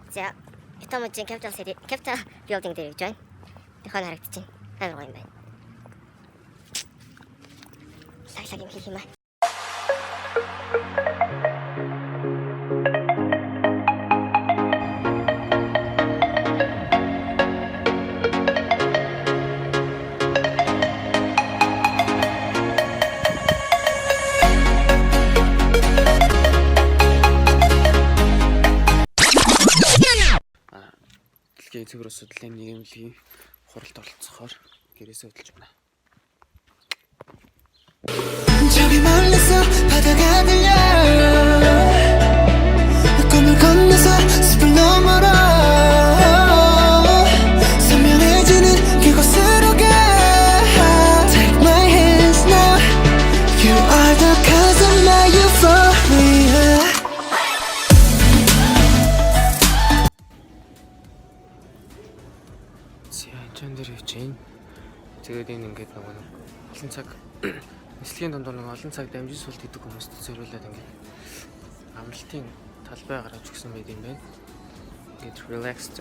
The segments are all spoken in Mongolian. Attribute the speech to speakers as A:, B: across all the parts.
A: За Ютамжийн Capital Building дээр гэж байна. Тэхэн харагдаж байна. Амар гоё юм байна. Лаглаг юм хийх юм аа.
B: Цэвэр судлалын нийгэмлэгийн хуралд оролцохоор гэрээсээ хөдөлж байна. 저기 멀리서 바다가 들려 꿈을 건너서 숲을 넘어라 선명해지는 그곳으로 가 Take my hands now You are the cause of my euphoria Чандэр явчихин. Тэгээд энэ ингээд нөгөө олон цаг нислэгийн дундуур нэг олон цаг дамжин суулт хийдэг хүмүүст зориулаад ингээд амралтын талбай гаргаж өгсөн байт юм байна. Ингээд relaxed.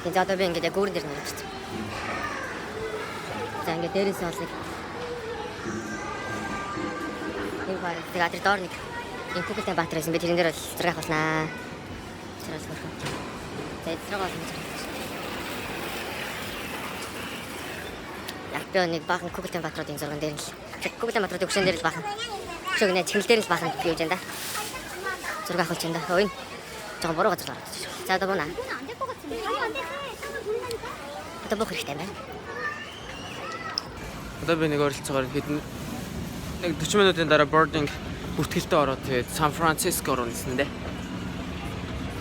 A: Тэгээд одоо би ингээд гүүрэн дээр нэрчсэн. За ингээд дээрээс олыг. Энэ баг тэгээд доор нэг энэ Хүүхэлдэйн Баатар байсан. Би тэрэн дээр бол зэрэг авахнаа. Зэрэг хөрхөн. Тэгээд зэрэг авах. Би нэг баахан Хүүхэлдэйн Баатруудын зурган дээр л Хүүхэлдэйн Баатруудын өгшөн дээр л баахан шөгнө чихэл дээр л баахан би үжин да. Зураг авах юм да. Ой. Жоо буруу газар гараад шүү. За одоо бунаа. Одоо бүх хэрэгтэй байна.
B: Одоо би нэг оролцоогоор хэдэн нэг 40 минутын дараа boarding бүртгэлтэй ороод тэгээд Сан Франциско руу нисэн дээ.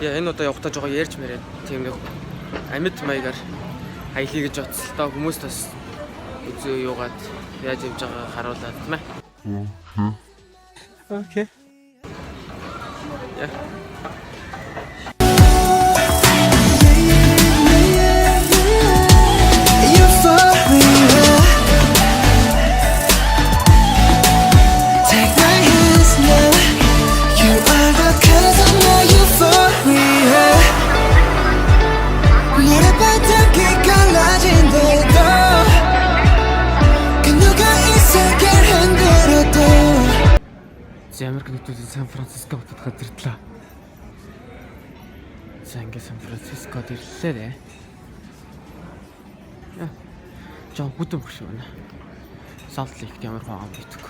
B: Яа энэ удаа явахдаа жоо ярьж мэрээ. Тийм нэг амьд маягаар аялье гэж бодсолтой хүмүүс бас үзөө юугаад яаж явж байгааг харуулад тийм ээ. Окей. Yeah. Америк нэгдүүлсэн Сан Франциско хотод ирлээ. За ингээд Сан Францискод ирлээ дээ. Яа. Жон бүдэн багш байна. Salt Lake ямар хаан битг.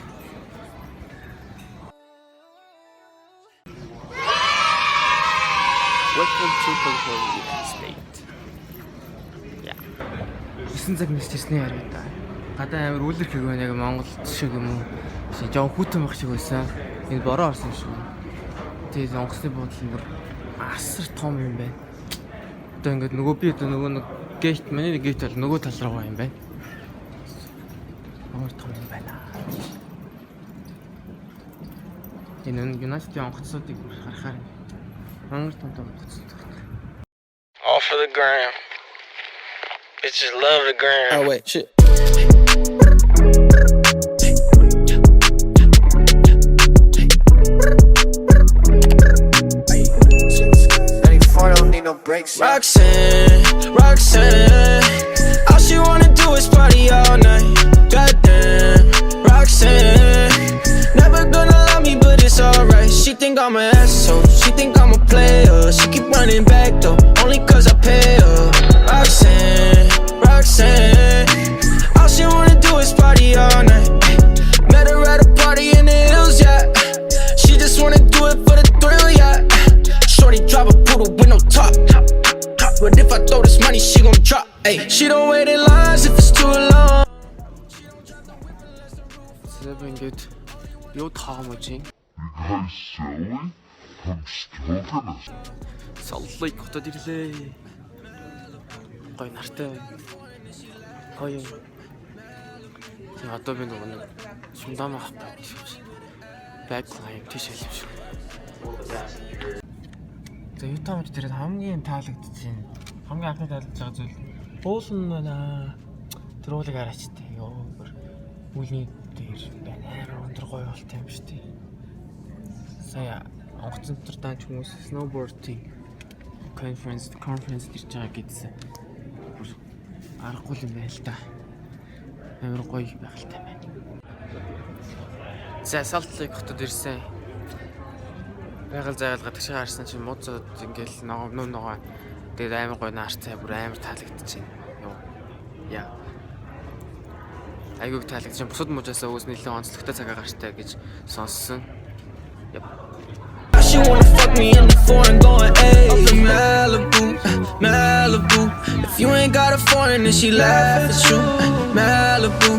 B: Welcome to California State. Яа. 9 цаг нисчихсэн яа та. Гадаа амар үлрэх хэрэг байна яг Монгол шиг юм уу? Жон хүүтэн баг шиг байсан. Энэ бороо орсон шүү. Тэгээд онгоцны буудлын бүр асар том юм байна. Одоо ингээд нөгөө би одоо нөгөө нэг гейт миний нэг гейт бол нөгөө тал руу юм байна. Амар том юм байна. Энэ United онгоцнуудыг бүр харахаар амар том онгоцнууд. All for the gram. Bitches love the gram. Oh wait, shit. Roxanne, all she wanna do is party all night. Goddamn, Roxanne, never gonna love me, but it's alright. She think I'm an asshole, she think I'm a player. She keep running back though, only cause I pay her. Roxanne, all she wanna do is party all night. Met her at a party in the hills, yeah. She just wanna do it for the thrill, yeah. Shorty drive a poodle with no top. But if I throw this money, she gon' drop. Ay, she don't wait in lines if it's too long. Seven good. You talk much. You guys silly? I'm stroking us. Salt Lake хотод ирлээ. Гой нартай. Гоё. За одоо би нөгөө нэг шундам авах гэж. Backline тийш хэлв шүү. За Ютамж дээр хамгийн таалагдчихээн. Хамгийн анхны таалагдж байгаа зүйл уулын байна. Тэр уулыг хараач тээ. Йоо бүр үүлний дээр байна. Өндөр гоё болт юм шүү дээ. Сая онгоцон дотор дааж хүмүүс snowboarding conference ирж байгаа гэдсэн. Аргагүй юм байна л да. Амар гоё байгальтай байна. За Salt Lake хотод ирсэн. Байгаль зайгалгаа тагшаа харсан чинь муудсууд ингээл ногоо тэгээд амар гоё наар цай бүр амар таалагдчихэв. Йоо. Яа. Айгуу таалагдчихэв. Бусад мужаасаа өөс нэлээд онцлогтой цагаа гарчтай гэж сонссон.
C: She wanna fuck me in the foreign going, ayy. Up in Malibu, Malibu. If you ain't got a foreign, then she laugh at you. Malibu,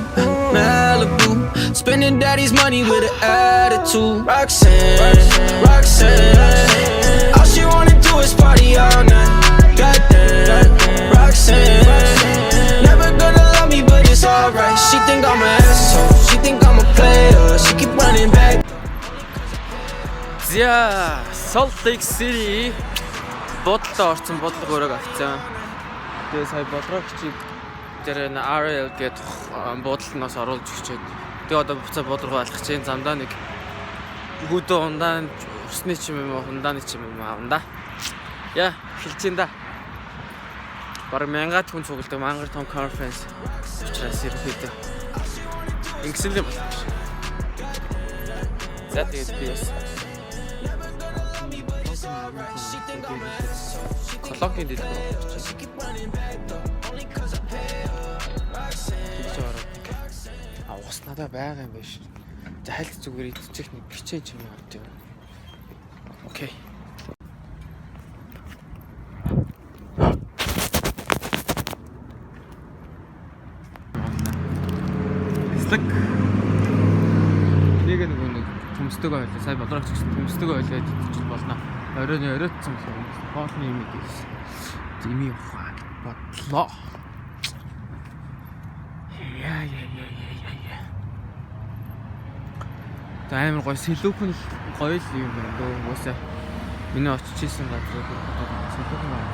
C: Malibu. Spending daddy's money with an attitude. Roxanne, Roxanne. All she wanna do is party all night. Goddamn, Roxanne. Never gonna love me, but it's alright. She think I'm an asshole. She think I'm a player. She keep running back.
B: За Salt Lake City бодлоо орсон бодлого өрөөг авцсан. Тэгээ сая бодлогочийг дээр RL гэдэг бодлоноос оруулж өчөөд тэгээ одоо буцаа бодлого алхах чинь замдаа нэг гүдөө ундаан усны чим юм уу ундааны чим юм аа. Яа хэлж ин да. Бараг 1000 хүн цугладаг мангар том конференс учраас ирэхэд ингэсэн юм байна. За тэгээд би бас Колокийн дэлгүүр угас надаа байгаа юм биш. За хайлт зүгээр идчих нэг бичээ ч юм уу гэдэг. Окей. Эслэг. Нэг төмсдөг байлаа. Сая бодрогч гэсэн төмсдөг байлаа гэж болно. Оройн оройтсан юм. Хоолны юм гэсэн. Зими ухаа бодлоо. Яа. Таймер гоё сэлүүхэн гоё л юм байна дөө. Уусаа миний очиж исэн газар сэлүүхэн байна.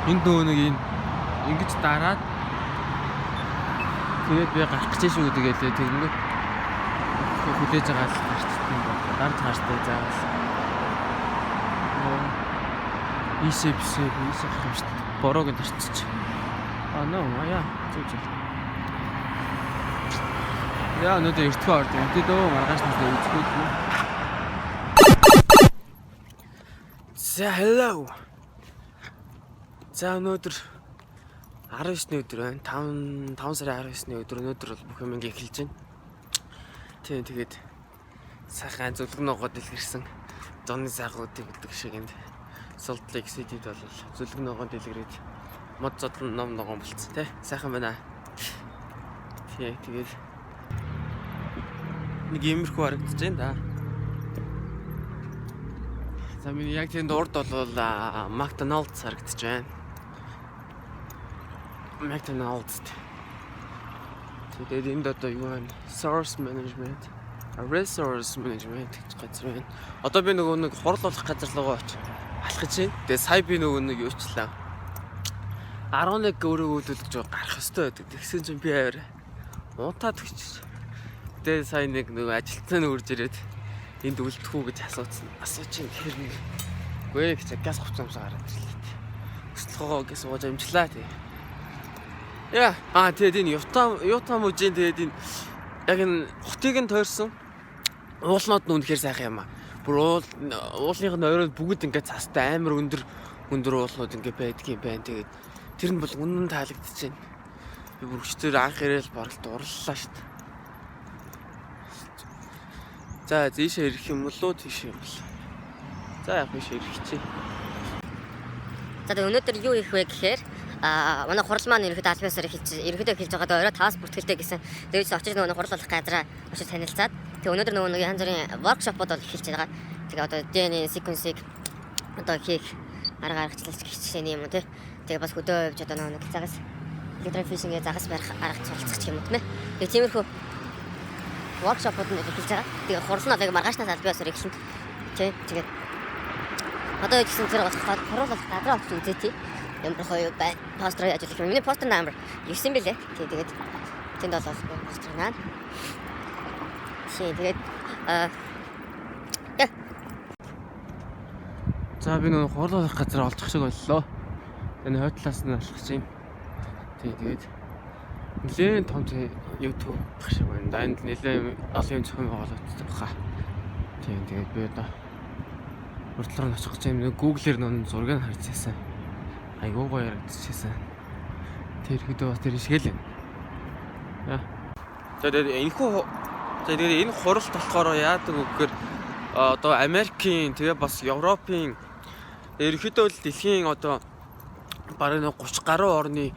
B: Энд нэг ингэж дараад тэгээд би гарах гэж шүү гэдэг лээ. Тэгэнгүүт хүлээж байгаа л гарчдаг юм байна. Дарж гарчтай заагаас. Ийшээ хах юм шүү дээ. Борог нь тарчиж. Яа. Зүг. Яа өнөөдөр эртгөө орж байна. Тэ дөө маргааш настай үзэхгүй юм. За hello. За өнөөдөр 19-ний өдөр байна. 5 сарын 19-ний өдөр өнөөдөр бол бүх юм ингээ эхэлж байна. Тэгээд сайхан зөвлөг ногоо дэлгэрсэн. Зоны сайхуудыг гэдэг шиг энд Salt Lake City-д бол зөвлөг ногоо дэлгэрээд мод зодлон ном ногоон болцсон тий. Сайхан байна. Тэгээд нэг иймэрхүү харагдаж байна да. За миний яг тэнд урд бол McDonald's харагдаж байна. McDonald's. Тэгээд энд одоо юу вэ? Resource management гэж газар байна. Одоо би нөгөө нэг хурал болох газар руугаа очиж алах гэж байна. Тэгээд сая би нөгөө нэг юучлаа. 11 өрөө үүдэлж гарах ёстой байдаг. Тэгсэн чинь би аваар уутаад өгч. Тэгээд сая нэг нөгөө ажилтнаа нүрж ирээд энд үлдэх үү гэж асууж ин тэр нэг гүй гэж газ хувцамсаа гараад ирлээ. Өслөгөө гис ууж амжлаа тий. Яа, тэгээд энэ Юта мужийн тэгээд энэ яг энэ хотыг нь тойрсон уулнууд нь үнэхээр сайхан юм аа. Бүр уулынх нь оройд бүгд ингээд цастай амар өндөр уулнууд ингээд байдаг юм байна. Тэгээд тэр нь бол үнэн таалагдчихэв. Би бүр өчтөр анх ирээл баралт урлалаа шүү дээ. За зээшээ ирэх юм уу тийш юм бол. За яг биш ирэх чи.
A: За тэгээд өнөөдөр юу их вэ гэхээр манай хурал маань ерөөхдөө альбиасаар ерөөхдөө хэлж байгаад орой 5-аас бүртгэлтэй гэсэн. Тэгээд очиж нөгөө хурал болох газараа очиж танилцаад тэгээд өнөөдөр нөгөө янз бүрийн воркшопууд бол эхэлж байгаа. Тэгээд одоо DNA sequence-ийг одоо хийх арга аргачлалч гэх жишээ юм уу тий. Тэгээд бас хөдөө явж одоо нөгөө цагаас электрифишингээ загас барих арга цуцлах юм уу тий. Тэгээд тиймэрхүү воркшопууд нь эхэлж байгаа. Тэгээд хурал нь одоо маргаашнаас альбиасаар эхэлнэ. Тий. Тэгээд одоо гэсэн зэрэг хурал болох газараа очиж үзээ тий. Ямар гоё бай постэр ажиллах юм. Миний постэр номер 9 билээ. Тэгээд тэнд бол постэр наа. Тэгээд
B: За би нөгөө хурлах газар олчих шиг боллоо. Энэ хойтлаас нь болох чинь. Тэгээд нэлээд том YouTube гэх шиг байна. Энд нэлээд олон зохион байгуулагддаг хаа. Тэгээд би одоо урдлаар нь очих гэж юм. Google-ээр нөө зургийг харцсан. Айгуу гоё ярагдчихсан. Тэр хэд бас тэр шиг л юм. Яа. Тэгээд энэ хуралд болохоор яадаг үгээр одоо Америкийн тэгээ бас Европын ерөнхийдөө дэлхийн одоо бараг 30 гаруй орны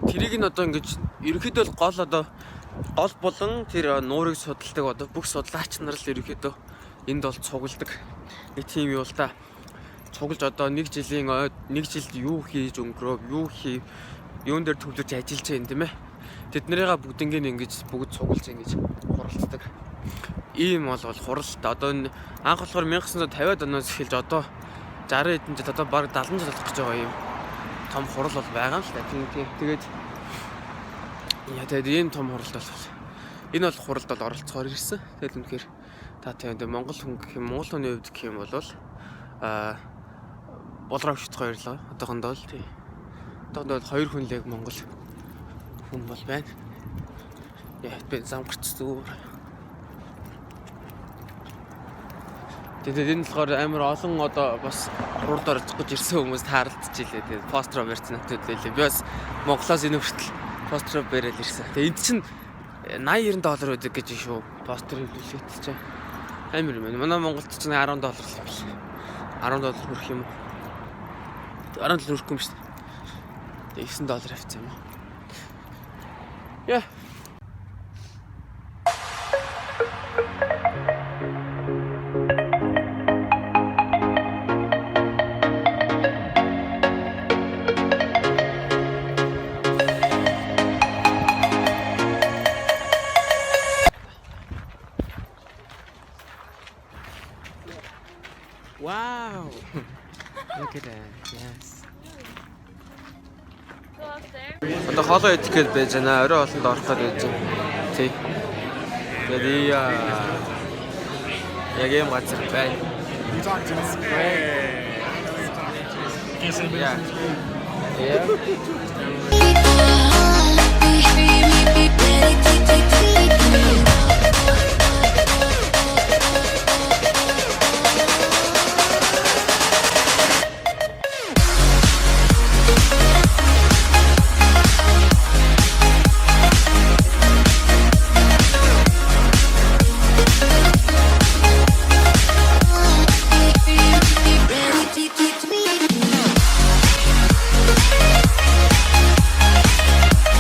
B: тэрийг нь одоо ингэж ерөнхийдөө гол болон тэр нуурыг судалдаг одоо бүх судлаач нар л ерөнхийдөө энд бол цугладаг нэг тийм юу л да. Цуглаж одоо нэг жилд юу хийж өнгөрөө юун дээр төвлөрч ажиллаж байна тийм ээ. Тэднэрийгээ бүгднийг ингэж бүгд цуглаж ингэж хуралцдаг. Ийм бол хуралт одоо анх болохоор 1950-ад оноос эхэлж одоо 60 хэдэн жил одоо бараг 70 жил болох гэж байгаа юм. Том хурал бол байгаа юм л да. Тэгээд ийм том хуралд бол энэ бол хуралд бол оролцохоор ирсэн. Тэгэл үнэхээр та тийм Монгол хүн гэх юм Монгол хүний хувьд гэх юм бол болроо шүт хоёрлоо. Одоохондоо л тийм. Одоохондоо хоёр хүн л яг Монгол хүн бол байна. Яа би замгарч зүгээр. Тэгээд энэ болохоор амар олон одоо бас хурд орж гэж ирсэн хүмүүс таарлцж илээ. Тэгээд постэр барьсан нөтөд лээ. Би бас Монголоос энэ хүртэл постэр бариад ирсэн. Тэгээд энд чинь $80-90 өгдөг гэж шүү. Постерын билет чинь амар юм байна. Манай Монголд чинь $10 л юм биш. $10 хүрэх юм уу? $10 хүрэхгүй юм шүү. Тэгээд $9 авчихсан юм уу? Яа. Wow! Look at that, yes.
D: Go up there.
B: Одоо хоолоо идэх гээд байж байна. Орой олонд орох гээд байж байна. Тий. Тэгээд яг юм газар байна. Yeah.